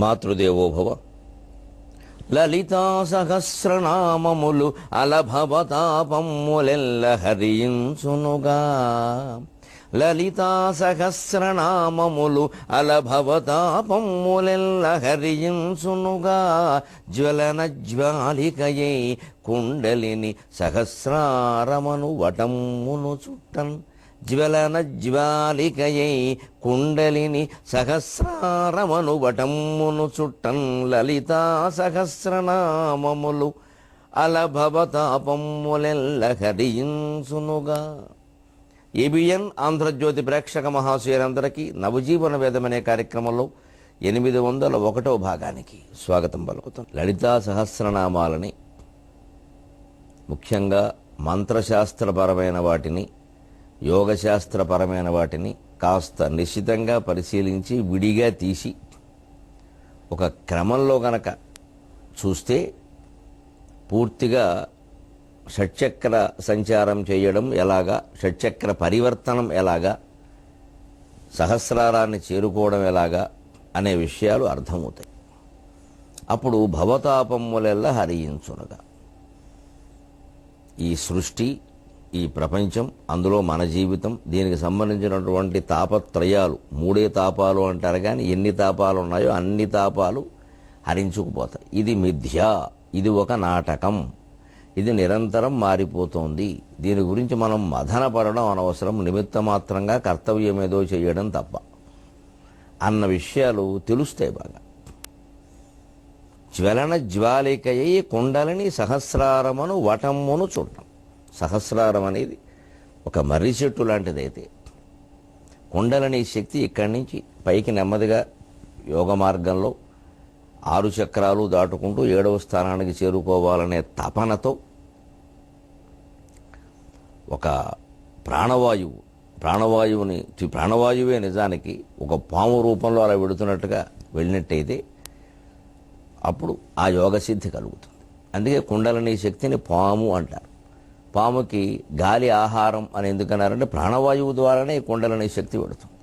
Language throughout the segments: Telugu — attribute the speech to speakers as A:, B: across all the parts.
A: మాతృదేవోభవ. లలితా సహస్రనామములు అలభవతాపమ్ములెల్ల హరించునుగా. లలితా సహస్రనామములు అలభవతాపమ్ములెల్ల హరించునుగా. జ్వలన జ్వాలికయై కుండలిని సహస్రారమను వటమ్మును చుట్టన్. జ్వలన జ్వాలికయై కుండలిని సహస్రారమను వటమ్మును చుట్టన్. లలితా సహస్రనామములు అలభవతాపమ్ములెల్ల హరించునుగా. ఏబిఎన్ ఆంధ్రజ్యోతి ప్రేక్షక మహాశయులందరికీ నవజీవన వేదం అనే కార్యక్రమంలో 801వ భాగానికి స్వాగతం పలుకుతాం. లలితా సహస్రనామాలని ముఖ్యంగా మంత్రశాస్త్రపరమైన వాటిని, యోగశాస్త్రపరమైన వాటిని కాస్త నిశ్చితంగా పరిశీలించి విడిగా తీసి ఒక క్రమంలో గనక చూస్తే పూర్తిగా షట్చక్ర సంచారం చేయడం ఎలాగా, షట్చక్ర పరివర్తనం ఎలాగా, సహస్రారాన్ని చేరుకోవడం ఎలాగా అనే విషయాలు అర్థమవుతాయి. అప్పుడు భవతాపమ్ములెల్ల హరించునుగా. ఈ సృష్టి, ఈ ప్రపంచం, అందులో మన జీవితం, దీనికి సంబంధించినటువంటి తాపత్రయాలు, 3 తాపాలు అంటారు, కానీ ఎన్ని తాపాలు ఉన్నాయో అన్ని తాపాలు హరించుకుపోతాయి. ఇది మిథ్య, ఇది ఒక నాటకం, ఇది నిరంతరం మారిపోతోంది, దీని గురించి మనం మదనపడడం అనవసరం, నిమిత్త మాత్రంగా కర్తవ్యం ఏదో చేయడం తప్ప అన్న విషయాలు తెలుస్తాయి బాగా. జ్వలన జ్వాలికయ్యి కుండలిని సహస్రారమను వటమ్మును చూడటం. సహస్రారం అనేది ఒక మర్రి చెట్టు లాంటిదైతే కుండలిని శక్తి ఇక్కడి నుంచి పైకి నెమ్మదిగా యోగ మార్గంలో 6 చక్రాలు దాటుకుంటూ 7వ స్థానానికి చేరుకోవాలనే తపనతో ఒక ప్రాణవాయువే నిజానికి ఒక పాము రూపంలో అలా వెడుతున్నట్టుగా వెళ్ళినట్టయితే అప్పుడు ఆ యోగసిద్ధి కలుగుతుంది. అందుకే కుండలిని శక్తిని పాము అంటారు. పాముకి గాలి ఆహారం అని ఎందుకన్నారంటే ప్రాణవాయువు ద్వారానే కుండలిని శక్తి పెడుతుంది.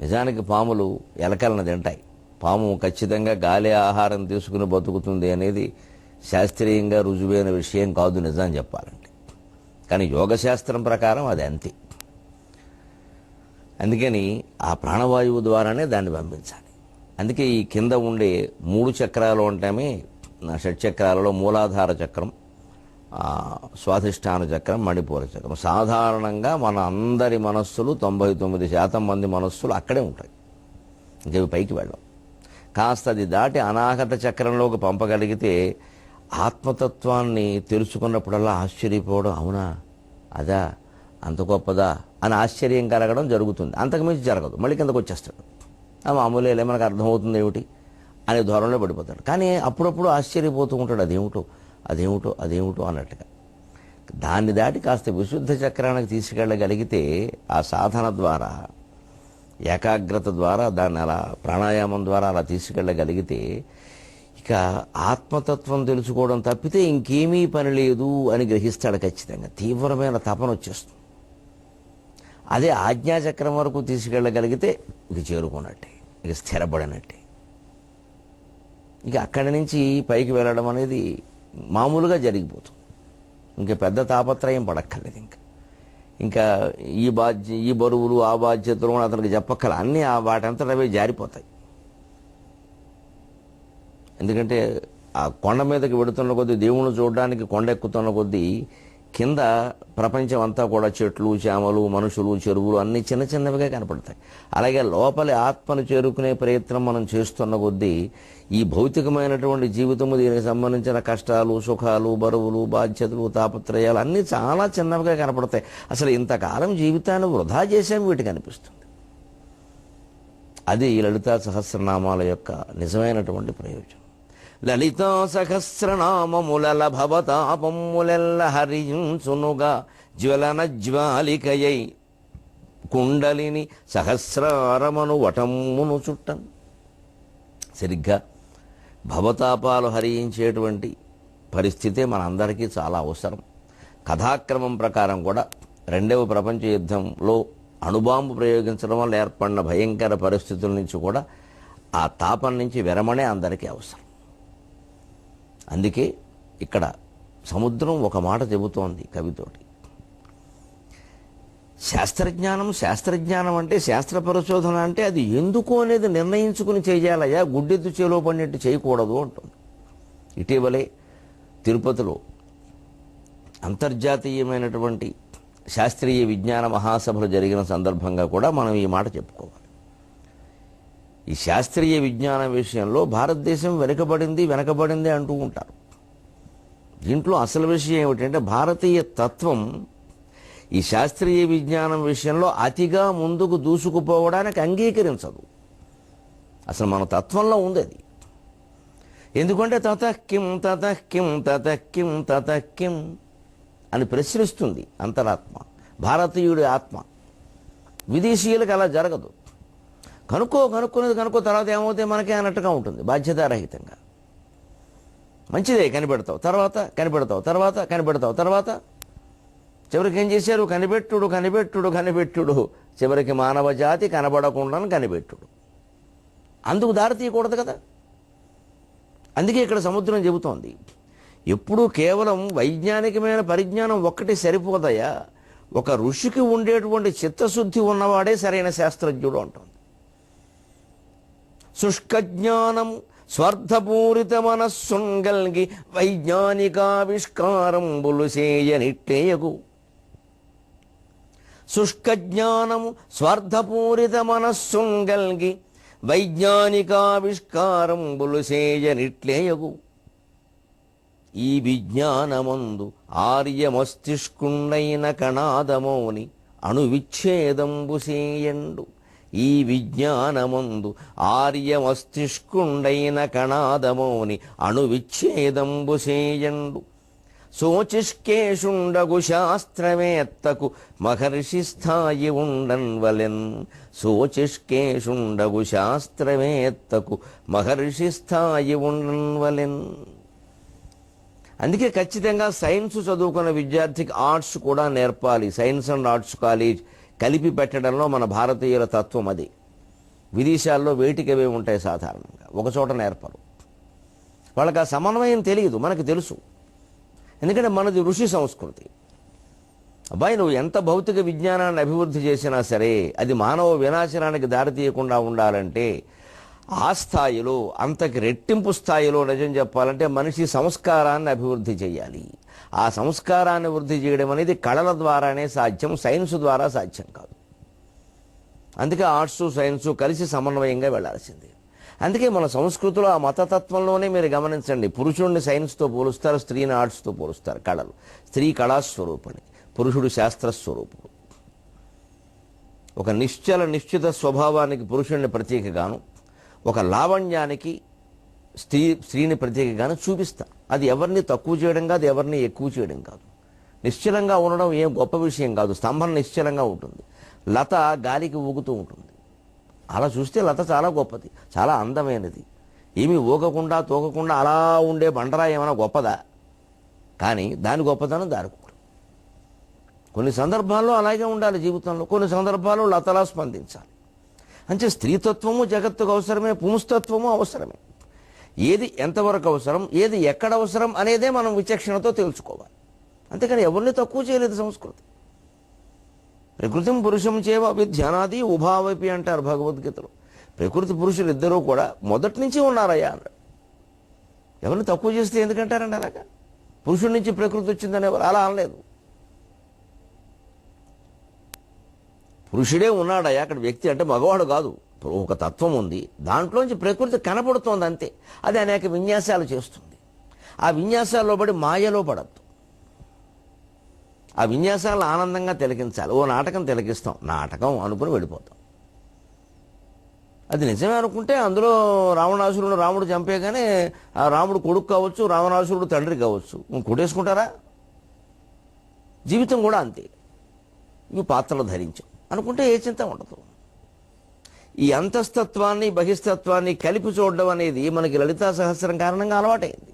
A: నిజానికి పాములు ఎలకలను తింటాయి. పాము ఖచ్చితంగా గాలి ఆహారం తీసుకుని బతుకుతుంది అనేది శాస్త్రీయంగా రుజువైన విషయం కాదు నిజం చెప్పాలంటే. కానీ యోగశాస్త్రం ప్రకారం అది అంతే. అందుకని ఆ ప్రాణవాయువు ద్వారానే దాన్ని పంపించాలి. అందుకే ఈ కింద ఉండే 3 చక్రాలు ఉంటామే, షట్చక్రాలలో మూలాధార చక్రం, స్వాధిష్టాన చక్రం, మణిపూర చక్రం. సాధారణంగా మన అందరి మనస్సులు 99% మంది మనస్సులు అక్కడే ఉంటాయి, ఇంకేవి పైకి వెళ్ళం. కాస్త అది దాటి అనాహత చక్రంలోకి పంపగలిగితే ఆత్మతత్వాన్ని తెలుసుకున్నప్పుడల్లా ఆశ్చర్యపోవడం, అవునా, అదా, అంత గొప్పదా అని ఆశ్చర్యం కలగడం జరుగుతుంది. అంతకుమించి జరగదు. మళ్ళీ కిందకు వచ్చేస్తాడు. ఆ మామూలేలే, మనకు అర్థమవుతుంది ఏమిటి అనే ధోరణిలో పడిపోతాడు. కానీ అప్పుడప్పుడు ఆశ్చర్యపోతూ ఉంటాడు, అదేమిటో అదేమిటో అదేమిటో అన్నట్టుగా. దాన్ని దాటి కాస్త విశుద్ధ చక్రానికి తీసుకెళ్ళగలిగితే ఆ సాధన ద్వారా, ఏకాగ్రత ద్వారా, దాన్ని అలా ప్రాణాయామం ద్వారా అలా తీసుకెళ్ళగలిగితే ఇక ఆత్మతత్వం తెలుసుకోవడం తప్పితే ఇంకేమీ పని లేదు అని గ్రహిస్తాడు ఖచ్చితంగా. తీవ్రమైన తపన వచ్చేస్తుంది. అదే ఆజ్ఞాచక్రం వరకు తీసుకెళ్ళగలిగితే ఇక చేరుకున్నట్టే, ఇక స్థిరపడినట్టే. ఇక అక్కడి నుంచి పైకి వెళ్ళడం అనేది మామూలుగా జరిగిపోతుంది. ఇంకా పెద్ద తాపత్రయం పడక్కర్లేదు. ఇంకా ఈ బరువులు, ఆ బాధ్యతలు అతనికి చెప్పక్కల, అన్నీ వాటంతటవే జారిపోతాయి. ఎందుకంటే ఆ కొండ మీదకి వెడుతున్న కొద్దీ, దేవుణ్ణి చూడడానికి కొండ ఎక్కుతున్న కొద్దీ కింద ప్రపంచం అంతా కూడా చెట్లు, చేమలు, మనుషులు, చెరువులు అన్నీ చిన్న చిన్నవిగా కనపడతాయి. అలాగే లోపలి ఆత్మను చేరుకునే ప్రయత్నం మనం చేస్తున్న కొద్దీ ఈ భౌతికమైనటువంటి జీవితము, దీనికి సంబంధించిన కష్టాలు, సుఖాలు, బరువులు, బాధ్యతలు, తాపత్రయాలు అన్నీ చాలా చిన్నవిగా కనపడతాయి. అసలు ఇంతకాలం జీవితాన్ని వృధా చేసాం వీటికి అనిపిస్తుంది. అది ఈ లలితా సహస్రనామాల యొక్క నిజమైనటువంటి ప్రయోజనం. లలితా సహస్రనామములల భవతాపమ్ములెల్ల హరించునుగా. జ్వలన జ్వాలికయై కుండలిని సహస్రారమను వటమ్మును చుట్టం. సరిగ్గా భవతాపాలు హరించేటువంటి పరిస్థితే మనందరికీ చాలా అవసరం. కథాక్రమం ప్రకారం కూడా 2వ ప్రపంచ యుద్ధంలో అణుబాంబు ప్రయోగించడం వల్ల ఏర్పడిన భయంకర పరిస్థితుల నుంచి కూడా ఆ తాపం నుంచి విరమణే అందరికీ అవసరం. అందుకే ఇక్కడ సముద్రం ఒక మాట చెబుతోంది కవితోటి. శాస్త్రజ్ఞానం అంటే శాస్త్ర పరిశోధన అంటే అది ఎందుకు అనేది నిర్ణయించుకుని చేయాలయ్యా, గుడ్డెద్దు చేలో పడినట్టు చేయకూడదు అంటుంది. ఇటీవలే తిరుపతిలో అంతర్జాతీయమైనటువంటి శాస్త్రీయ విజ్ఞాన మహాసభలు జరిగిన సందర్భంగా కూడా మనం ఈ మాట చెప్పుకోవాలి. ఈ శాస్త్రీయ విజ్ఞానం విషయంలో భారతదేశం వెనకబడింది అంటూ ఉంటారు. దీంట్లో అసలు విషయం ఏమిటంటే భారతీయ తత్వం ఈ శాస్త్రీయ విజ్ఞానం విషయంలో అతిగా ముందుకు దూసుకుపోవడానికి అంగీకరించదు. అసలు మన తత్వంలో ఉంది అది. ఎందుకంటే తతఃకిం తతఃకిం తతఃకిం తతఃకిం అని ప్రశ్నిస్తుంది అంతరాత్మ, భారతీయుడి ఆత్మ. విదేశీయులకు అలా జరగదు. కనుక్కునేది కనుక్కో, తర్వాత ఏమవుతాయి మనకే అన్నట్టుగా ఉంటుంది, బాధ్యతారహితంగా. మంచిదే కనిపెడతావు, తర్వాత చివరికి ఏం చేశారు? కనిపెట్టుడు చివరికి మానవ జాతి కనబడకుండా కనిపెట్టుడు. అందుకు దారి తీయకూడదు కదా. అందుకే ఇక్కడ సముద్రం చెబుతోంది, ఎప్పుడూ కేవలం వైజ్ఞానికమైన పరిజ్ఞానం ఒక్కటి సరిపోదయా, ఒక ఋషికి ఉండేటువంటి చిత్తశుద్ధి ఉన్నవాడే సరైన శాస్త్రజ్ఞుడు అంటుంది. శుష్కజ్ఞానం స్వార్థపూరిత మనస్సుంగల్గి వైజ్ఞానికావిష్కారంబులు చేయనిట్టేయకు. శుష్కజ్ఞానము స్వార్థపూరిత మనస్సుంగల్గి వైజ్ఞానికావిష్కారంబులు చేయనిట్లేయగు. ఈ విజ్ఞానమందు ఆర్యమస్తిష్కుండైన కణాదమోని అణువిచ్ఛేదంబు సేయండు. ఈ విజ్ఞానమందు ఆర్యమస్తిష్కుండైన కణాదమోని అణువిచ్ఛేదంబు సేయండు. శోచిష్కేషుండగు శాస్త్రవేత్తకు మహర్షి స్థాయి ఉండన్వలెన్. శోచిష్కేషుండగు శాస్త్రవేత్తకు మహర్షి స్థాయి ఉండన్వలెన్. అందుకే ఖచ్చితంగా సైన్స్ చదువుకున్న విద్యార్థికి ఆర్ట్స్ కూడా నేర్పాలి. సైన్స్ అండ్ ఆర్ట్స్ కాలేజ్ కలిపి పెట్టడంలో మన భారతీయుల తత్వం అది. విదేశాల్లో వేటికవే ఉంటాయి సాధారణంగా, ఒకచోట నేర్పరు. వాళ్ళకి ఆ సమన్వయం తెలియదు, మనకు తెలుసు. ఎందుకంటే మనది ఋషి సంస్కృతి. అబ్బాయి నువ్వు ఎంత భౌతిక విజ్ఞానాన్ని అభివృద్ధి చేసినా సరే అది మానవ వినాశనానికి దారితీయకుండా ఉండాలంటే ఆ స్థాయిలో, అంతకి రెట్టింపు స్థాయిలో నిజం చెప్పాలంటే మనిషి సంస్కారాన్ని అభివృద్ధి చేయాలి. ఆ సంస్కారాన్ని వృద్ధి చేయడం అనేది కళల ద్వారానే సాధ్యం, సైన్స్ ద్వారా సాధ్యం కాదు. అందుకే ఆర్ట్స్ సైన్స్ కలిసి సమన్వయంగా వెళ్లాల్సిందే. అందుకే మన సంస్కృతిలో ఆ మతతత్వంలోనే మీరు గమనించండి, పురుషుడిని సైన్స్తో పోలుస్తారు, స్త్రీని ఆర్ట్స్తో పోలుస్తారు. కళలు, స్త్రీ కళాస్వరూపిణి, పురుషుడు శాస్త్రస్వరూపుడు. ఒక నిశ్చిత స్వభావానికి పురుషుడిని ప్రతీకగాను, ఒక లావణ్యానికి స్త్రీని ప్రతీకగాను చూపిస్తారు. అది ఎవరిని తక్కువ చేయడం కాదు, ఎవరిని ఎక్కువ చేయడం కాదు. నిశ్చలంగా ఉండడం ఏం గొప్ప విషయం కాదు. స్తంభం నిశ్చలంగా ఉంటుంది, లత గాలికి ఊగుతూ ఉంటుంది. అలా చూస్తే లత చాలా గొప్పది, చాలా అందమైనది. ఏమీ ఊగకుండా తోగకుండా అలా ఉండే బండరా ఏమైనా గొప్పదా? కానీ దాని గొప్పతనం దానికి. కొన్ని సందర్భాల్లో అలాగే ఉండాలి జీవితంలో, కొన్ని సందర్భాల్లో లతలా స్పందించాలి. అంటే స్త్రీతత్వము జగత్తుకు అవసరమే, పుంస్తత్వము అవసరమే. ఏది ఎంతవరకు అవసరం, ఏది ఎక్కడ అవసరం అనేదే మనం విచక్షణతో తెలుసుకోవాలి. అంతేకాని ఎవరిని తక్కువ చేయలేదు సంస్కృతి. ప్రకృతిం పురుషం చేవ విధ్యానాది ఉభావైపి అంటారు భగవద్గీతలో. ప్రకృతి పురుషులు ఇద్దరూ కూడా మొదటి నుంచి ఉన్నారయ్యా అన్నాడు. ఎవరిని తక్కువ చేస్తే ఎందుకంటారండి అలాగా? పురుషుడి నుంచి ప్రకృతి వచ్చిందని ఎవరు అలా అనలేదు. పురుషుడే ఉన్నాడయ్యా అక్కడ, వ్యక్తి అంటే మగవాడు కాదు. ఒక తత్వం ఉంది, దాంట్లోంచి ప్రకృతి కనపడుతోంది అంతే. అది అనేక విన్యాసాలు చేస్తుంది. ఆ విన్యాసాల్లో పడి మాయలో పడద్దు. ఆ విన్యాసాలను ఆనందంగా తిలకించాలి. ఓ నాటకం తిలకిస్తాం, నాటకం అనుకుని వెళ్ళిపోతాం. అది నిజమే అనుకుంటే అందులో రావణాసురుడు రాముడు చంపేగానే ఆ రాముడు కొడుకు కావచ్చు, రావణాసురుడు తండ్రి కావచ్చు, కొట్టేసుకుంటారా? జీవితం కూడా అంతే. ఇవి పాత్రలు ధరించాం అనుకుంటే ఏ చింత ఉండదు. ఈ అంతస్తత్వాన్ని బహిస్తత్వాన్ని కలిపి చూడడం అనేది మనకి లలితా సహస్రం కారణంగా అలవాటైంది.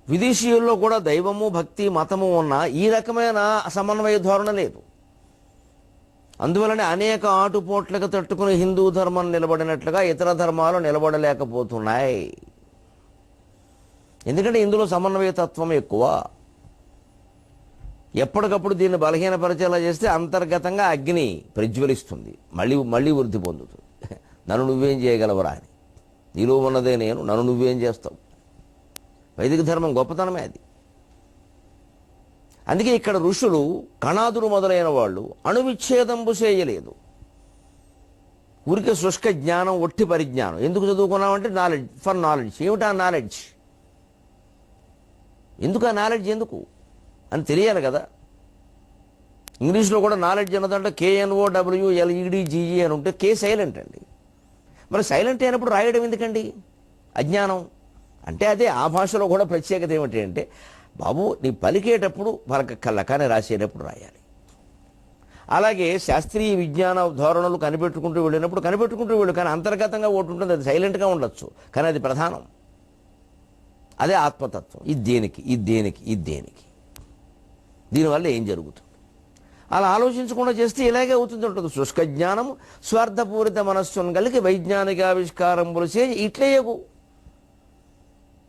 A: విదేశీయుల్లో కూడా దైవము భక్తి మతము ఉన్న ఈ రకమైన సమన్వయ ధోరణ లేదు. అందువలనే అనేక ఆటుపోట్లకు తట్టుకుని హిందూ ధర్మం నిలబడినట్లుగా ఇతర ధర్మాలు నిలబడలేకపోతున్నాయి. ఎందుకంటే ఇందులో సమన్వయతత్వం ఎక్కువ. ఎప్పటికప్పుడు దీన్ని బలహీనపరిచేలా చేస్తే అంతర్గతంగా అగ్ని ప్రజ్వలిస్తుంది, మళ్ళీ మళ్ళీ వృద్ధి పొందుతుంది. నన్ను నువ్వేం చేయగలవరా అని, నీలో ఉన్నదే నేను, నన్ను నువ్వేం చేస్తావు. వైదిక ధర్మం గొప్పతనమే అది. అందుకే ఇక్కడ ఋషులు కణాదులు మొదలైన వాళ్ళు అణువిచ్ఛేదంబు చేయలేదు. ఊరికే శుష్క జ్ఞానం, ఒట్టి పరిజ్ఞానం. ఎందుకు చదువుకున్నామంటే నాలెడ్జ్, ఫర్ నాలెడ్జ్. ఏమిటా నాలెడ్జ్? ఎందుకు ఆ నాలెడ్జ్ ఎందుకు అని తెలియాలి కదా. ఇంగ్లీష్లో కూడా నాలెడ్జ్ అన్నదంటే KNOWLEDGE అని ఉంటే కే సైలెంట్ అండి. మరి సైలెంట్ అయినప్పుడు రాయడం ఎందుకండి? అజ్ఞానం అంటే అదే. ఆ భాషలో కూడా ప్రత్యేకత ఏమిటి అంటే, బాబు నీ పలికేటప్పుడు పలకక్కల్లా, కానీ రాసేటప్పుడు రాయాలి. అలాగే శాస్త్రీయ విజ్ఞాన ధోరణులు కనిపెట్టుకుంటూ వెళ్ళినప్పుడు కనిపెట్టుకుంటూ వెళ్ళు, కానీ అంతర్గతంగా ఒకటి ఉంటుంది, అది సైలెంట్గా ఉండొచ్చు, కానీ అది ప్రధానం. అదే ఆత్మతత్వం. ఇది దేనికి, ఇది దేనికి, ఇది దేనికి, దీనివల్ల ఏం జరుగుతుంది, అలా ఆలోచించకుండా చేస్తే ఇలాగే అవుతుంది ఉంటుంది. శుష్క జ్ఞానము స్వార్థపూరిత మనస్సును కలిగి వైజ్ఞానిక ఆవిష్కారములు చేసి ఇట్లేయగు.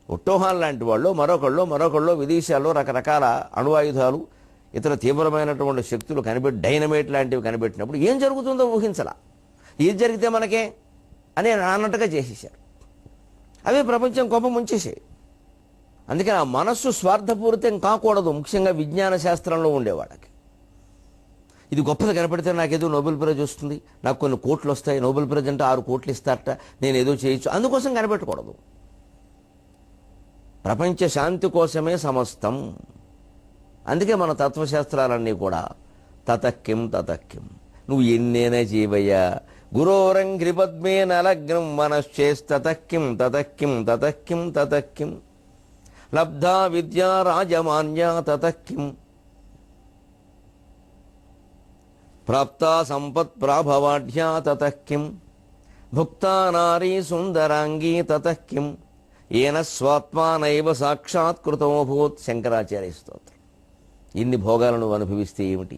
A: ఒట్టోహాన్ లాంటి వాళ్ళు మరొకళ్ళు విదేశాల్లో రకరకాల అణువాయుధాలు, ఇతర తీవ్రమైనటువంటి శక్తులు డైనమైట్ లాంటివి కనిపెట్టినప్పుడు ఏం జరుగుతుందో ఊహించలా. ఏది జరిగితే మనకే అని అన్నట్టుగా చేసేసారు. అవే ప్రపంచం గొప్ప ముంచేసాయి. అందుకని ఆ మనస్సు స్వార్థపూరితం కాకూడదు, ముఖ్యంగా విజ్ఞాన శాస్త్రంలో ఉండేవాళ్ళకి. ఇది గొప్పది కనపడితే నాకేదో నోబెల్ ప్రైజ్ వస్తుంది, నాకు కొన్ని కోట్లు వస్తాయి, నోబెల్ ప్రైజ్ అంటే 6 కోట్లు ఇస్తారట, నేను ఏదో చేయొచ్చు, అందుకోసం కనిపెట్టకూడదు. ప్రపంచ శాంతి కోసమే సమస్తం. అందుకే మన తత్వశాస్త్రాలన్నీ కూడా తతక్కిం తతక్కిం, నువ్వు ఎన్నేనా చేయవయ్యా, గురోరంఘ్రి పద్మే నలగ్నం మనశ్చేస్తతక్కిం తతక్కిం తతక్కిం తతక్కిం, లబ్ధా విద్యా రాజమాన్యా తతక్కిం, ప్రాప్తా సంపత్ ప్రాభవాఢ్యా తతక్కిం, భుక్తా నారీ సుందరాంగీ తతక్కిం, ఏన స్వాత్మానైవ సాక్షాత్కృతమోభూత్. శంకరాచార్య స్తోత్రం. ఇన్ని భోగాలను అనుభవిస్తే ఏమిటి?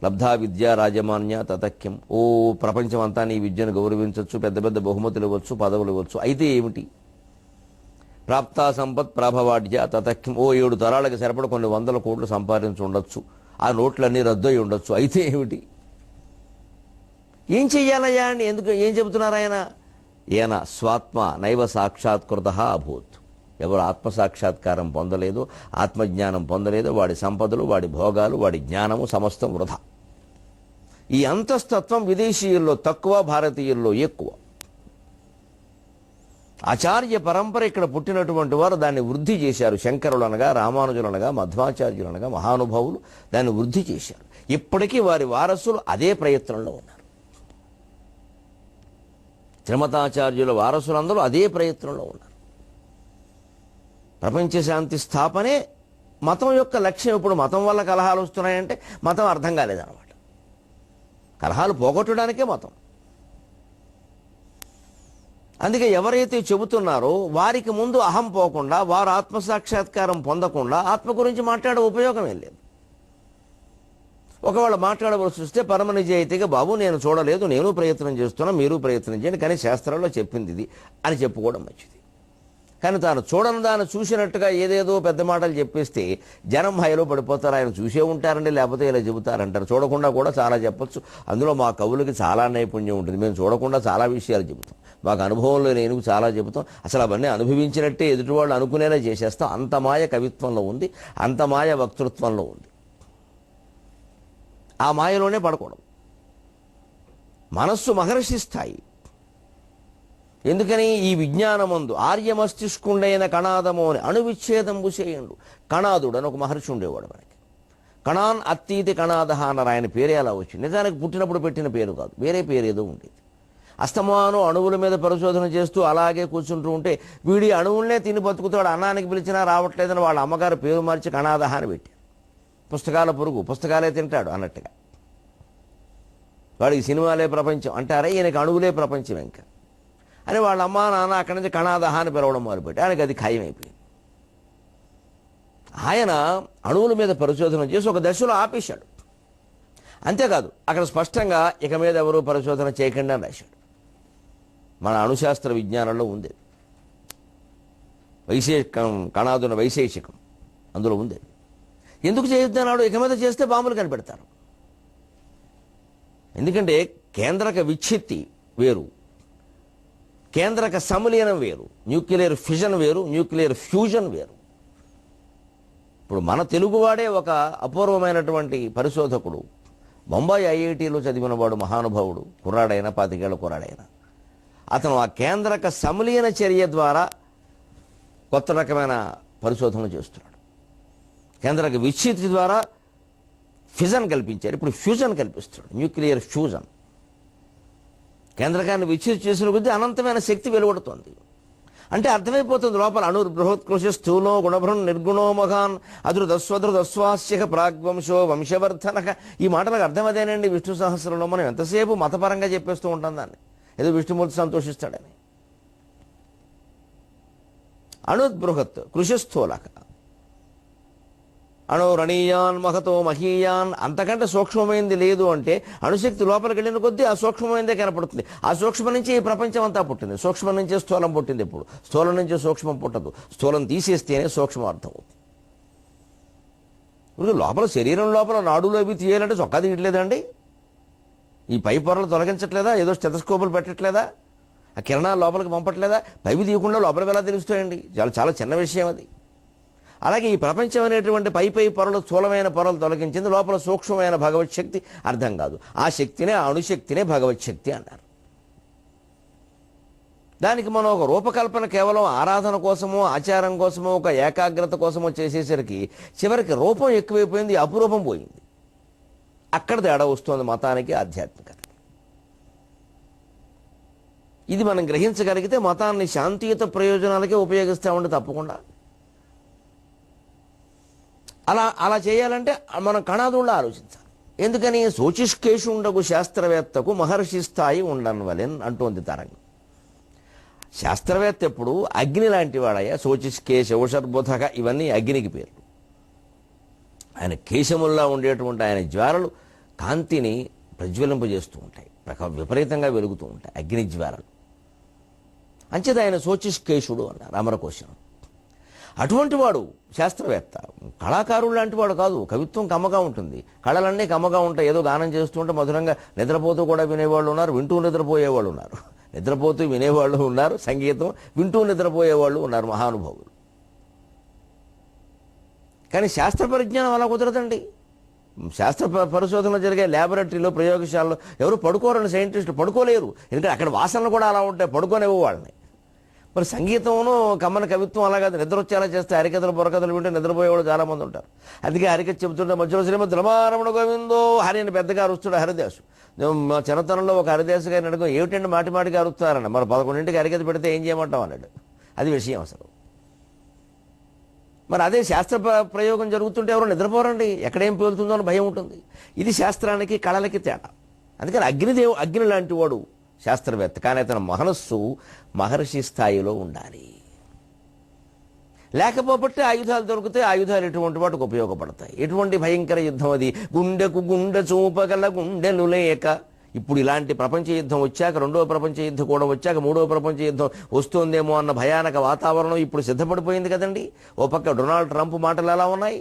A: లబ్ధా విద్యా రాజమాన్య తతక్యం. ఓ ప్రపంచం అంతా నీ విద్యను గౌరవించవచ్చు, పెద్ద పెద్ద బహుమతులు ఇవ్వచ్చు, పదవులు ఇవ్వచ్చు, అయితే ఏమిటి? ప్రాప్తా సంపత్ ప్రాభవాఢ్య తతక్యం. ఓ 7 తరాలకు సరిపడ కొన్ని 100 కోట్లు సంపాదించి ఉండొచ్చు, ఆ నోట్లన్నీ రద్దు అయి ఉండొచ్చు, అయితే ఏమిటి? ఏం చెయ్యాలయ్యా అండి? ఎందుకు ఏం చెబుతున్నారు ఆయన? ఏన స్వాత్మ నైవ సాక్షాత్కృత అభూత్. ఎవరు ఆత్మసాక్షాత్కారం పొందలేదో, ఆత్మజ్ఞానం పొందలేదో, వాడి సంపదలు, వాడి భోగాలు, వాడి జ్ఞానము సమస్తం వృధా. ఈ అంతస్తత్వం విదేశీయుల్లో తక్కువ, భారతీయుల్లో ఎక్కువ. ఆచార్య పరంపర ఇక్కడ పుట్టినటువంటి వారు దాన్ని వృద్ధి చేశారు. శంకరులనగా, రామానుజులనగా, మధ్వాచార్యులనగా మహానుభావులు దాన్ని వృద్ధి చేశారు. ఇప్పటికీ వారి వారసులు అదే ప్రయత్నంలో ఉన్నారు. త్రిమతాచార్యుల వారసులందరూ అదే ప్రయత్నంలో ఉన్నారు. ప్రపంచ శాంతి స్థాపనే మతం యొక్క లక్ష్యం. ఇప్పుడు మతం వల్ల కలహాలు వస్తున్నాయంటే మతం అర్థం కాలేదన్నమాట. కలహాలు పోగొట్టడానికే మతం. అందుకే ఎవరైతే చెబుతున్నారో వారికి ముందు అహం పోకుండా, వారు ఆత్మసాక్షాత్కారం పొందకుండా ఆత్మ గురించి మాట్లాడే ఉపయోగం ఏం లేదు. ఒకవేళ మాట్లాడవలసి వస్తే పరమ నిజాయితీగా, బాబు నేను చూడలేదు, నేను ప్రయత్నం చేస్తున్నా, మీరు ప్రయత్నం చేయండి, కానీ శాస్త్రాల్లో చెప్పింది ఇది అని చెప్పుకోవడం మంచిది. కానీ తాను చూడని దాన్ని చూసినట్టుగా ఏదేదో పెద్ద మాటలు చెప్పేస్తే జనం హైలో పడిపోతారు. ఆయన చూసే ఉంటారండి, లేకపోతే ఇలా చెబుతారంటారు. చూడకుండా కూడా చాలా చెప్పొచ్చు. అందులో మా కవులకి చాలా నైపుణ్యం ఉంటుంది. మేము చూడకుండా చాలా విషయాలు చెబుతాం, మాకు అనుభవంలో నేను చాలా చెబుతాం. అసలు అవన్నీ అనుభవించినట్టే ఎదుటి వాళ్ళు అనుకునేలా చేసేస్తాం. అంత మాయ కవిత్వంలో ఉంది, అంత మాయ వక్తృత్వంలో ఉంది. ఆ మాయలోనే పడకూడదు. మనస్సు మహర్షి స్థాయి. ఎందుకని? ఈ విజ్ఞానమందు ఆర్యమస్తిష్కుండైన కణాదము అని అణువిచ్ఛేదంబు చేయండు. కణాదుడు అని ఒక మహర్షి ఉండేవాడు మనకి. కణాన్ అత్తీతి కణాదహ అన్నారు. ఆయన పేరే అలా వచ్చింది. నిజానికి పుట్టినప్పుడు పెట్టిన పేరు కాదు, వేరే పేరు ఏదో ఉండేది. అస్తమానం అణువుల మీద పరిశోధన చేస్తూ అలాగే కూర్చుంటూ ఉంటే వీడి అణువులనే తిని బతుకుతాడు, అన్నానికి పిలిచినా రావట్లేదని వాళ్ళ అమ్మగారు పేరు మార్చి కణాదహ అని పెట్టారు. పుస్తకాల పురుగు, పుస్తకాలే తింటాడు అన్నట్టుగా. వాడికి సినిమాలే ప్రపంచం అంటారా, ఈయనకి అణువులే ప్రపంచం ఇంకా అని వాళ్ళ అమ్మ నాన్న అక్కడి నుంచి కణాదహ అని పిలవడం మొదలుపెట్టి ఆయనకి అది ఖాయమైపోయింది. ఆయన అణువుల మీద పరిశోధన చేసి ఒక దశలో ఆపేశాడు. అంతేకాదు అక్కడ స్పష్టంగా ఇక మీద ఎవరూ పరిశోధన చేయకుండా అని రాశాడు. మన అణుశాస్త్ర విజ్ఞానంలో ఉంది, వైశేషికం కణాదున వైశేషికం అందులో ఉంది. ఎందుకు చేయొద్దన్నాడు? ఇక మీద చేస్తే బాంబులు కనిపెడతారు. ఎందుకంటే కేంద్రక విచ్ఛిత్తి వేరు, కేంద్రక సమలీనం వేరు, న్యూక్లియర్ ఫిజన్ వేరు, న్యూక్లియర్ ఫ్యూజన్ వేరు. ఇప్పుడు మన తెలుగువాడే ఒక అపూర్వమైనటువంటి పరిశోధకుడు, బొంబాయి ఐఐటీలో చదివినవాడు, మహానుభావుడు, కుర్రాడైనా 25 ఏళ్ల కుర్రాడైనా, అతను ఆ కేంద్రక సమలీన చర్య ద్వారా కొత్త రకమైన పరిశోధనలు చేస్తున్నాడు. కేంద్రక విచ్ఛిత్తి ద్వారా ఫిజన్ కల్పించారు, ఇప్పుడు ఫ్యూజన్ కల్పిస్తున్నాడు, న్యూక్లియర్ ఫ్యూజన్. కేంద్రకాన్ని విచ్ఛిత్తి చేసిన కొద్దీ అనంతమైన శక్తి వెలువడుతోంది. అంటే అర్థమైపోతుంది లోపల బృహత్కృషి స్థూలో గుణభృన్ నిర్గుణో మహాన్ అధృదస్వధృదస్వాస్య ప్రాగ్వంశో వంశవర్ధనక. ఈ మాటలకు అర్థం అదేనండి. విష్ణు సహస్రంలో మనం ఎంతసేపు మతపరంగా చెప్పేస్తూ ఉంటాం దాన్ని, ఏదో విష్ణుమూర్తి సంతోషిస్తాడని. అణుద్బృహత్ కృషిస్థూలక అణురణీయాన్ మహతో మహీయాన్. అంతకంటే సూక్ష్మమైంది లేదు అంటే అణుశక్తి లోపలికి వెళ్ళిన కొద్దీ ఆ సూక్ష్మమైందే కనపడుతుంది. ఆ సూక్ష్మం నుంచి ఈ ప్రపంచం అంతా పుట్టింది. సూక్ష్మం నుంచే స్థూలం పుట్టింది. ఇప్పుడు స్థూలం నుంచే సూక్ష్మం పుట్టదు, స్థూలం తీసేస్తేనే సూక్ష్మం అర్థం అవుతుంది. ఇప్పుడు లోపల శరీరం లోపల నాడులో అవి తీయాలంటే చొక్కా తీయట్లేదండి. ఈ పై పొరలు తొలగించట్లేదా? ఏదో స్టెథోస్కోపులు పెట్టట్లేదా? ఆ కిరణాలు లోపలికి పంపట్లేదా? పైవి తీయకుండా లోపలికి ఎలా తెలుస్తాయండి? చాలా చాలా చిన్న విషయం అది. అలాగే ఈ ప్రపంచం అనేటువంటి పై పొరలు, స్థూలమైన పొరలు తొలగించింది, లోపల సూక్ష్మమైన భగవత్ శక్తి అర్థం కాదు. ఆ శక్తినే, ఆ అణుశక్తినే భగవత్ శక్తి అన్నారు. దానికి మనం ఒక రూపకల్పన కేవలం ఆరాధన కోసమో, ఆచారం కోసమో, ఒక ఏకాగ్రత కోసమో చేసేసరికి చివరికి రూపం ఎక్కువైపోయింది, అపురూపం పోయింది. అక్కడ తేడా వస్తుంది మతానికి, ఆధ్యాత్మికతకి. ఇది మనం గ్రహించగలిగితే మతాన్ని శాంతియుత ప్రయోజనాలకే ఉపయోగిస్తామండి తప్పకుండా. అలా చేయాలంటే మనం కణాదుల్లో ఆలోచించాలి. ఎందుకని? శోచిష్కేషుండగు శాస్త్రవేత్తకు మహర్షి స్థాయి ఉండన్వలెన్ అంటోంది తరంగం. శాస్త్రవేత్త ఎప్పుడు అగ్ని లాంటి వాడయ్యా. శోచిష్కేశ ఔషర్బుధక ఇవన్నీ అగ్నికి పేర్లు. ఆయన కేశముల్లా ఉండేటువంటి ఆయన జ్వాలలు కాంతిని ప్రజ్వలింపజేస్తూ ఉంటాయి, విపరీతంగా వెలుగుతూ ఉంటాయి అగ్ని జ్వాలలు. అంచేది ఆయన శోచిష్కేశుడు అన్నారు అమరకోశం. అటువంటి వాడు శాస్త్రవేత్త. కళాకారుడు లాంటి వాడు కాదు. కవిత్వం కమ్మగా ఉంటుంది, కళలన్నీ కమ్మగా ఉంటాయి. ఏదో గానం చేస్తుంటే మధురంగా నిద్రపోతూ కూడా వినేవాళ్ళు ఉన్నారు, వింటూ నిద్రపోయేవాళ్ళు ఉన్నారు. నిద్రపోతూ వినేవాళ్ళు ఉన్నారు, సంగీతం వింటూ నిద్రపోయేవాళ్ళు ఉన్నారు, మహానుభావులు. కానీ శాస్త్ర పరిజ్ఞానం అలా కుదరదండి. శాస్త్ర పరిశోధనలు జరిగే ల్యాబొరేటరీలో, ప్రయోగశాలలో ఎవరు పడుకోరని సైంటిస్టులు పడుకోలేరు. ఎందుకంటే అక్కడ వాసనలు కూడా అలా ఉంటాయి, పడుకోనివ్వు వాళ్ళని. మరి సంగీతంలో కమ్మన కవిత్వం అలాగా నిద్ర వచ్చేలా చేస్తే హరికథలు బుర్రకథలు వింటే నిద్రపోయేవాళ్ళు చాలామంది ఉంటారు. అందుకే హరికథ చెబుతుంటే మధ్యలో శ్రీమద్ రమారమణ గోవిందో హరి అని పెద్దగా అరుస్తాడు హరిదాసు. మా చిన్నతనంలో ఒక హరిదాసు గారిని అడుగు, ఏమిటండి మాటిమాటికి అరుస్తారన్న. మరి 11ంటికి హరికథ పెడితే ఏం చేయమంటాం అన్నాడు. అది విషయం అసలు. మరి అదే శాస్త్ర ప్రయోగం జరుగుతుంటే ఎవరు నిద్రపోరండి, ఎక్కడేం పేలుతుందో అని భయం ఉంటుంది. ఇది శాస్త్రానికి కళలకి తేడా. అందుకని అగ్ని లాంటి వాడు శాస్త్రవేత్త. కానీ అతని మనస్సు మహర్షి స్థాయిలో ఉండాలి. లేకపోతే ఆయుధాలు దొరికితే ఆయుధాలు ఎటువంటి వాటికి ఉపయోగపడతాయి. ఎటువంటి భయంకర యుద్ధం అది. గుండెకు గుండె చూపగల గుండెలు లేక. ఇప్పుడు ఇలాంటి ప్రపంచ యుద్ధం వచ్చాక, 2వ ప్రపంచ యుద్ధం కూడా వచ్చాక, 3వ ప్రపంచ యుద్ధం వస్తోందేమో అన్న భయానక వాతావరణం ఇప్పుడు సిద్ధపడిపోయింది కదండి. ఓ పక్క డొనాల్డ్ ట్రంప్ మాటలు ఎలా ఉన్నాయి,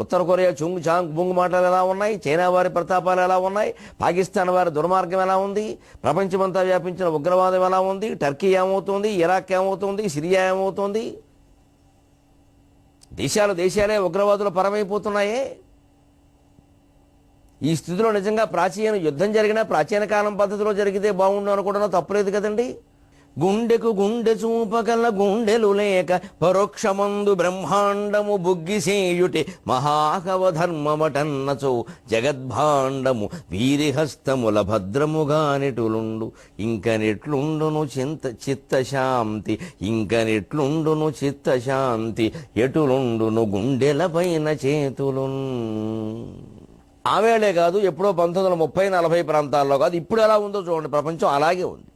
A: ఉత్తర కొరియా చుంగ్ చాంగ్ బుంగ్ మాటలు ఎలా ఉన్నాయి, చైనా వారి ప్రతాపాలు ఎలా ఉన్నాయి, పాకిస్తాన్ వారి దుర్మార్గం ఎలా ఉంది, ప్రపంచమంతా వ్యాపించిన ఉగ్రవాదం ఎలా ఉంది, టర్కీ ఏమవుతుంది, ఇరాక్ ఏమవుతుంది, సిరియా ఏమవుతుంది. దేశాలే ఉగ్రవాదులు పరమైపోతున్నాయే. ఈ స్థితిలో నిజంగా ప్రాచీన యుద్ధం జరిగినా ప్రాచీన కాలం పద్ధతిలో జరిగితే బాగుండు అనుకోవడం తప్పలేదు కదండి. గుండెకు గుండె చూపగల గుండెలు లేక పరోక్షమందు బ్రహ్మాండము బుగ్గిసేయుటి మహాకవధర్మమటన్నచో జగద్భాండము వీరిహస్తముల భద్రముగానిటులుండు ఇంకనెట్లుండును చిత్తశాంతి ఇంకనెట్లుండును చిత్తశాంతి ఎటులుండును గుండెలపైన చేతులున్. ఆవేళే కాదు, ఎప్పుడో 1930-40 ప్రాంతాల్లో కాదు, ఇప్పుడు ఎలా ఉందో చూడండి, ప్రపంచం అలాగే ఉంది.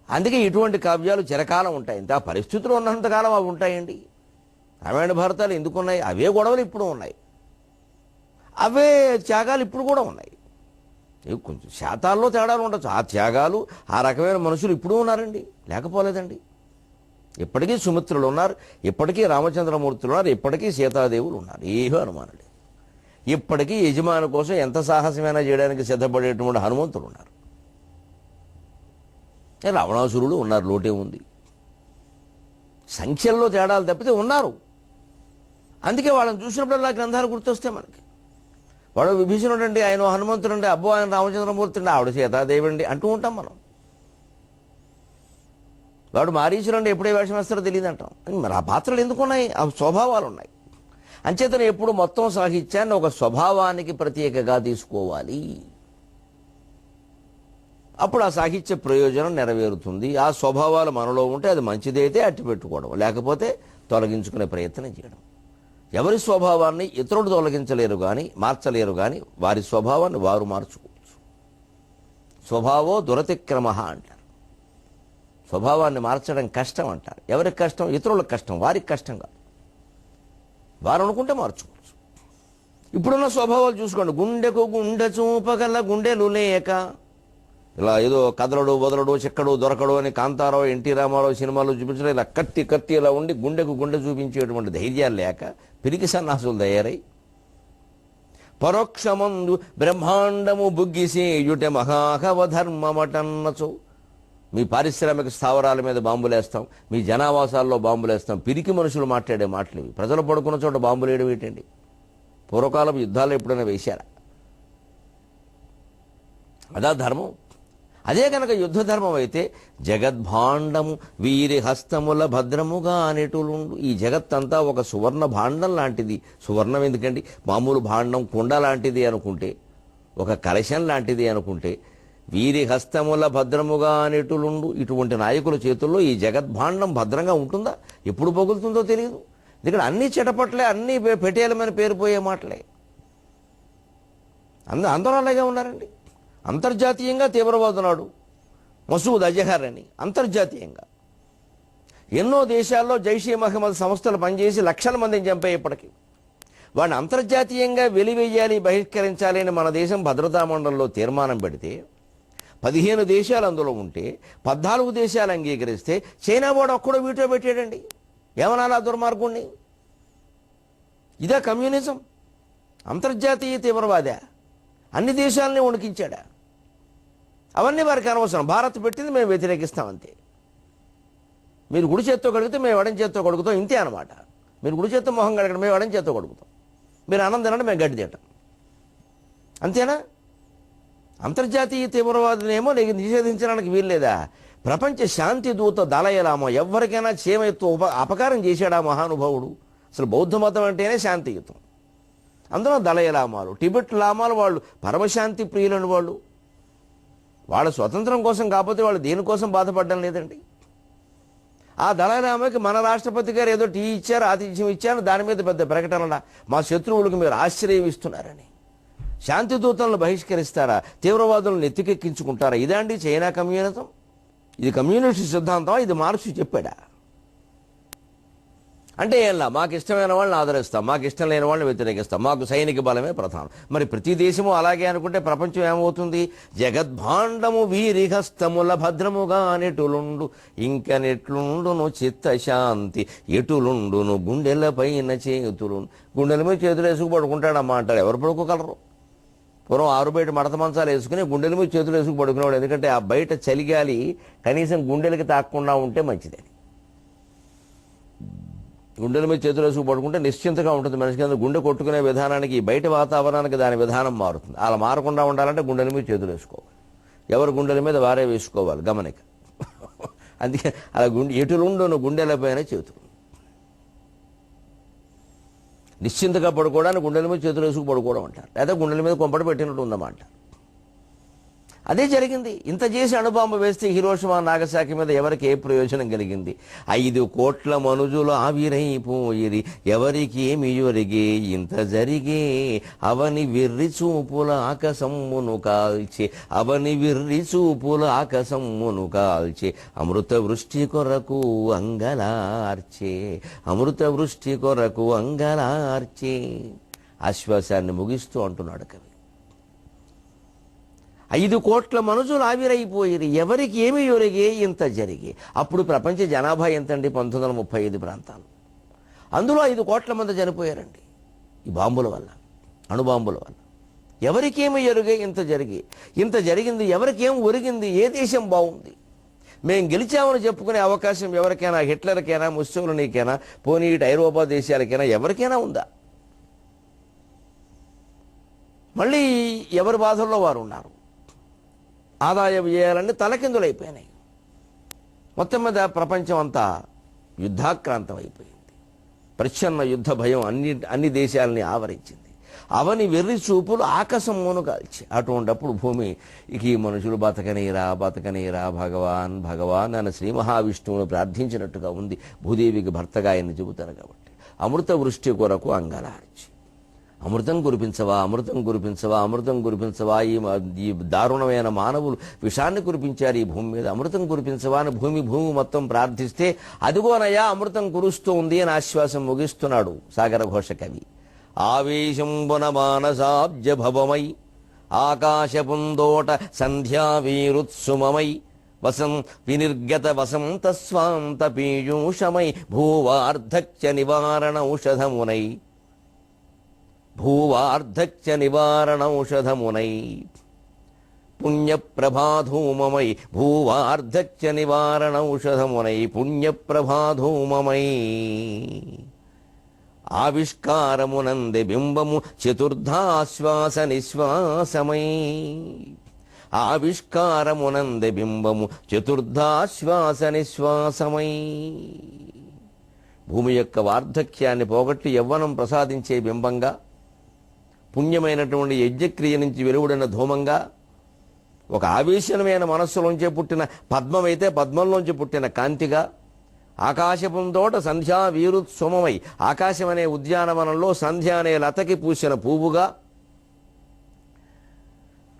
A: అందుకే ఇటువంటి కావ్యాలు చిరకాలం ఉంటాయి. ఇంత పరిస్థితులు ఉన్నంతకాలం అవి ఉంటాయండి. రామాయణ భారతాలు ఎందుకున్నాయి? అవే గొడవలు ఇప్పుడు ఉన్నాయి. అవే త్యాగాలు ఇప్పుడు కూడా ఉన్నాయి. కొంచెం శాతాల్లో తేడాలు ఉండొచ్చు. ఆ త్యాగాలు, ఆ రకమైన మనుషులు ఇప్పుడు ఉన్నారండి, లేకపోలేదండి. ఇప్పటికీ సుమిత్రులు ఉన్నారు, ఇప్పటికీ రామచంద్రమూర్తులు ఉన్నారు, ఇప్పటికీ సీతాదేవులు ఉన్నారు. ఏమీ అనుమానం లేదు. ఇప్పటికీ యజమాని కోసం ఎంత సాహసమైనా చేయడానికి సిద్ధపడేటువంటి హనుమంతులు ఉన్నారు. రావణాసురులు ఉన్నారు, లోటే ఉంది. సంఖ్యల్లో తేడాలు తప్పితే ఉన్నారు. అందుకే వాళ్ళని చూసినప్పుడల్లా గ్రంథాలు గుర్తొస్తే మనకి. వాడు విభీషణుడు అండి, ఆయన హనుమంతుడు అండి, అబ్బో ఆయన రామచంద్రమూర్తి అండి, ఆవిడ సీతాదేవి అండి అంటూ ఉంటాం మనం. వాడు మారీచుడు అండి, ఎప్పుడే వేషం వేస్తారో తెలియదు అంటాం. మరి ఆ పాత్రలు ఎందుకున్నాయి? ఆ స్వభావాలు ఉన్నాయి. అంచేతను ఎప్పుడు మొత్తం సాహిత్యాన్ని ఒక స్వభావానికి ప్రత్యేకగా తీసుకోవాలి. అప్పుడు ఆ సాహిత్య ప్రయోజనం నెరవేరుతుంది. ఆ స్వభావాలు మనలో ఉంటే అది మంచిదైతే అట్టి పెట్టుకోవడం, లేకపోతే తొలగించుకునే ప్రయత్నం చేయడం. ఎవరి స్వభావాన్ని ఇతరులు తొలగించలేరు కానీ మార్చలేరు, కానీ వారి స్వభావాన్ని వారు మార్చుకోవచ్చు. స్వభావో దురతిక్రమ అంటారు. స్వభావాన్ని మార్చడం కష్టం అంటారు. ఎవరికి కష్టం? ఇతరులకు కష్టం, వారికి కష్టం కాదు. వారు అనుకుంటే మార్చుకోవచ్చు. ఇప్పుడున్న స్వభావాలు చూసుకోండి. గుండెకు గుండె చూపగల గుండెలు లేక, ఇలా ఏదో కదలడు వదలడు చెక్కడు దొరకడు అని కాంతారావు, ఎన్టీ రామారావు సినిమాలో చూపించడం, ఇలా కత్తి కత్తి ఇలా ఉండి గుండెకు గుండె చూపించేటువంటి ధైర్యాలు లేక పిరికి సన్నాసులు తయారై పరోక్షమందు బ్రహ్మాండము బుగ్గిసేయుట మహాహవధర్మమటన్నచో. మీ పారిశ్రామిక స్థావరాల మీద బాంబులేస్తాం, మీ జనావాసాల్లో బాంబులేస్తాం. పిరికి మనుషులు మాట్లాడే మాటలు ఇవి. ప్రజలు పడుకున్న చోట బాంబులు వేయడం ఏంటండి? పూర్వకాలం యుద్ధాలు ఎప్పుడైనా వేశారా? అదా ధర్మం? అదే కనుక యుద్ధ ధర్మం అయితే జగద్భాండము వీరి హస్తముల భద్రముగా అనేటులుండు. ఈ జగత్తంతా ఒక సువర్ణ భాండం లాంటిది. సువర్ణం ఎందుకండి? మామూలు భాండం కుండ లాంటిది అనుకుంటే, ఒక కలశం లాంటిది అనుకుంటే, వీరి హస్తముల భద్రముగా అనేటులుండు. ఇటువంటి నాయకుల చేతుల్లో ఈ జగద్భాండం భద్రంగా ఉంటుందా? ఎప్పుడు పగులుతుందో తెలియదు. ఇక్కడ అన్ని చెటపట్లే, అన్ని పెటేలమని పేరుపోయే మాటలే. అందరూ అలాగే ఉన్నారండి. అంతర్జాతీయంగా తీవ్రవాదున్నాడు మసూద్ అజహర్ అని, అంతర్జాతీయంగా ఎన్నో దేశాల్లో జైషే మహమ్మద్ సంస్థలు పనిచేసి లక్షల మందిని చంపాయి. ఇప్పటికీ వాడిని అంతర్జాతీయంగా వెలివేయాలి, బహిష్కరించాలి అని మన దేశం భద్రతా మండలిలో తీర్మానం పెడితే 15 దేశాలు అందులో ఉంటే 14 దేశాలు అంగీకరిస్తే చైనా వాడు ఒక్కడో వీటో పెట్టాడండి. ఏమనాలా దుర్మార్గుణ్ణి? ఇదే కమ్యూనిజం? అంతర్జాతీయ తీవ్రవాదా? అన్ని దేశాలని వణికించాడా? అవన్నీ వారికి అనవసరం. భారత్ పెట్టింది మేము వ్యతిరేకిస్తాం అంతే. మీరు గుడి చేత్తో కడిగితే మేము ఎడం చేత్తో కడుగుతాం, ఇంతే అనమాట. మీరు గుడి చేత్తో మొహం కడగడం, మేము ఎడం చేత్తో కడుగుతాం. మీరు అన్నం తినండి, మేము గడ్డి తింటాం, అంతేనా? అంతర్జాతీయ తీవ్రవాదులేమో నీకు నిషేధించడానికి వీల్లేదా? ప్రపంచ శాంతి దూత దలైలామా ఎవరికైనా చేమెత్తు అపకారం చేశాడా మహానుభావుడు? అసలు బౌద్ధ మతం అంటేనే శాంతియుతం. అందులో దలైలామాలు, టిబెట్ లామాలు, వాళ్ళు పరమశాంతి ప్రియులని వాళ్ళు. వాళ్ళ స్వతంత్రం కోసం కాకపోతే వాళ్ళు దేనికోసం బాధపడడం లేదండి. ఆ దళైలామాకి మన రాష్ట్రపతి గారు ఏదో టీ ఇచ్చారు, ఆతిథ్యం ఇచ్చారు, దాని మీద పెద్ద ప్రకటన, మా శత్రువులకు మీరు ఆశ్రయం ఇస్తున్నారని. శాంతి దూతలను బహిష్కరిస్తారా? తీవ్రవాదులను ఎత్తికెక్కించుకుంటారా? ఇదండి చైనా కమ్యూనిజం? ఇది కమ్యూనిస్ట్ సిద్ధాంతం? ఇది మార్క్స్ చెప్పాడా? అంటే ఏంలా, మాకు ఇష్టమైన వాళ్ళని ఆదరిస్తాం, మాకు ఇష్టం లేని వాళ్ళని వ్యతిరేకిస్తాం, మాకు సైనిక బలమే ప్రధానం. మరి ప్రతి దేశము అలాగే అనుకుంటే ప్రపంచం ఏమవుతుంది? జగద్భాండము వీరిహస్తముల భద్రముగా నెటులుండు, ఇంక నెట్లుండును చిత్తశాంతి ఎటులుండును గుండెల పైన చేతులు. గుండెల మీద చేతులు వేసుకు పడుకుంటాడమ్మా అంటారు. ఎవరు పడుకోగలరు? పూర్వం 6 బయట మడత మంచాలు వేసుకుని గుండెల మీద చేతులు వేసుకు పడుకునేవాడు. ఎందుకంటే ఆ బయట చలిగాలి కనీసం గుండెలకి తాకకుండా ఉంటే మంచిదని. గుండెల మీద చేతులు వేసుకు పడుకుంటే నిశ్చింతగా ఉంటుంది మనిషికి. గుండె కొట్టుకునే విధానానికి, బయట వాతావరణానికి దాని విధానం మారుతుంది. అలా మారకుండా ఉండాలంటే గుండెల మీద చేతులు వేసుకోవాలి. ఎవరు గుండెల మీద వారే వేసుకోవాలి, గమనిక. అందుకే అలా ఎటులుండును గుండెల పైన చేతులు. నిశ్చింతగా పడుకోవడానికి గుండెల మీద చేతులు వేసుకు పడుకోవడం అంటారు, లేదా గుండెల మీద కొంపట పెట్టినట్టు ఉందన్నమాట. అదే జరిగింది. ఇంత చేసి అణుబాంబు వేస్తే హిరోషిమా నాగసాకి మీద ఎవరికి ఏ ప్రయోజనం కలిగింది? 5 కోట్ల మనుజులు ఆవిరైపోయిరి, ఎవరికి ఏమి ఒరిగే ఇంత జరిగే. అవని విర్రి చూపుల ఆకాశమ్మును కాల్చే, అవని విర్రి చూపుల ఆకాశమ్మును కాల్చే, అమృత వృష్టి కొరకు అంగలార్చే, అమృత వృష్టి కొరకు అంగలార్చే. ఆశ్వాసాన్ని ముగిస్తూ అంటున్నాడు కవి. 5 కోట్ల మనుషులు ఆవిరైపోయిరి, ఎవరికి ఏమి ఒరిగే ఇంత జరిగే. అప్పుడు ప్రపంచ జనాభా ఎంతండి? 1935 ప్రాంతాలు. అందులో 5 కోట్ల మంది చనిపోయారండి ఈ బాంబుల వల్ల, అణుబాంబుల వల్ల. ఎవరికేమి ఎరుగే ఇంత జరిగి, ఇంత జరిగింది, ఎవరికేం ఒరిగింది, ఏ దేశం బాగుంది? మేము గెలిచామని చెప్పుకునే అవకాశం ఎవరికైనా, హిట్లర్కైనా, ముస్సోలినీకైనా, పోనీ ఇటు ఐరోపా దేశాలకైనా ఎవరికైనా ఉందా? మళ్ళీ ఎవరి బాధల్లో వారు ఉన్నారు. ఆదాయ వ్యయాలన్నీ తలకిందులైపోయినాయి. మొత్తం మీద ప్రపంచం అంతా యుద్ధాక్రాంతం అయిపోయింది. ప్రచ్ఛన్న యుద్ధ భయం అన్ని దేశాలని ఆవరించింది. అవని వెర్రి చూపులు ఆకాశమును కాల్చి, అటువంటిప్పుడు భూమి ఇక ఈ మనుషులు బతకనీరా బతకనీరా భగవాన్ భగవాన్ అని శ్రీ మహావిష్ణువును ప్రార్థించినట్టుగా ఉంది. భూదేవికి భర్తగా ఆయన చెబుతారు కాబట్టి అమృత వృష్టి కొరకు అంగలార్చి, అమృతం కురిపించవా, అమృతం కురిపించవా, అమృతం కురిపించవా. ఈ దారుణమైన మానవులు విషాన్ని కురిపించారు ఈ భూమి మీద. అమృతం కురిపించవా అని భూమి మొత్తం ప్రార్థిస్తే అదిగోనయ్యా అమృతం కురుస్తూ ఉంది అని ఆశ్వాసం ముగిస్తున్నాడు సాగర ఘోష కవి. ఆవేశంబున మానసాబ్జ భవమై ఆకాశపుందోట సంధ్యా వీరుత్సుమమై వసం వినిర్గత వసంత స్వాంత పీయూషమై భూవార్ధక్య నివారణౌషధమునై భూవార్ధక్య నివారణౌషధమునై పుణ్యప్రభాధూమమై భూవార్ధక్య నివారణౌషధమునై పుణ్యప్రభాధూమమై ఆవిష్కారమునందే బింబము చతుర్థాశ్వాస నిశ్వాసమై ఆవిష్కారమునందే బింబము చతుర్థాశ్వాస నిశ్వాసమై. భూమి యొక్క వార్ధక్యాన్ని పోగొట్టి యవ్వనం ప్రసాదించే బింబంగా, పుణ్యమైనటువంటి యజ్ఞక్రియ నుంచి వెలువడిన ధూమంగా, ఒక ఆవేశమైన మనస్సులోంచి పుట్టిన పద్మమైతే పద్మంలోంచి పుట్టిన కాంతిగా, ఆకాశపుందోట సంధ్యా వీరుత్సుమమై ఆకాశం అనే ఉద్యానవనంలో సంధ్య అనే లతకి పూసిన పువ్వుగా,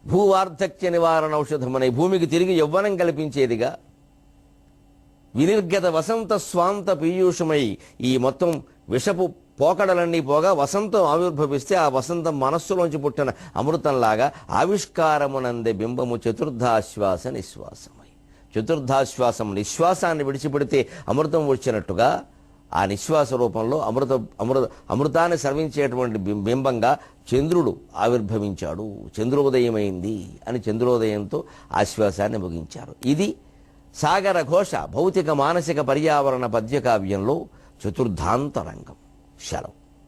A: భూవార్ధక్య నివారణ ఔషధమనే భూమికి తిరిగి యవ్వనం కల్పించేదిగా, వినిర్గత వసంత స్వాంత పీయూషమై ఈ మొత్తం విషపు పోకడలన్నీ పోగా వసంతం ఆవిర్భవిస్తే ఆ వసంతం మనస్సులోంచి పుట్టిన అమృతంలాగా ఆవిష్కారమునందే బింబము చతుర్థాశ్వాస నిశ్వాసమై. చతుర్థాశ్వాసం నిశ్వాసాన్ని విడిచిపెడితే అమృతం వచ్చినట్టుగా ఆ నిశ్వాస రూపంలో అమృతాన్ని స్రవించేటువంటి బింబంగా చంద్రుడు ఆవిర్భవించాడు. చంద్రోదయమైంది అని చంద్రోదయంతో ఆశ్వాసాన్ని ముగించారు. ఇది సాగర ఘోష భౌతిక మానసిక పర్యావరణ పద్యకావ్యంలో చతుర్థాంతరంగం. సెలవు.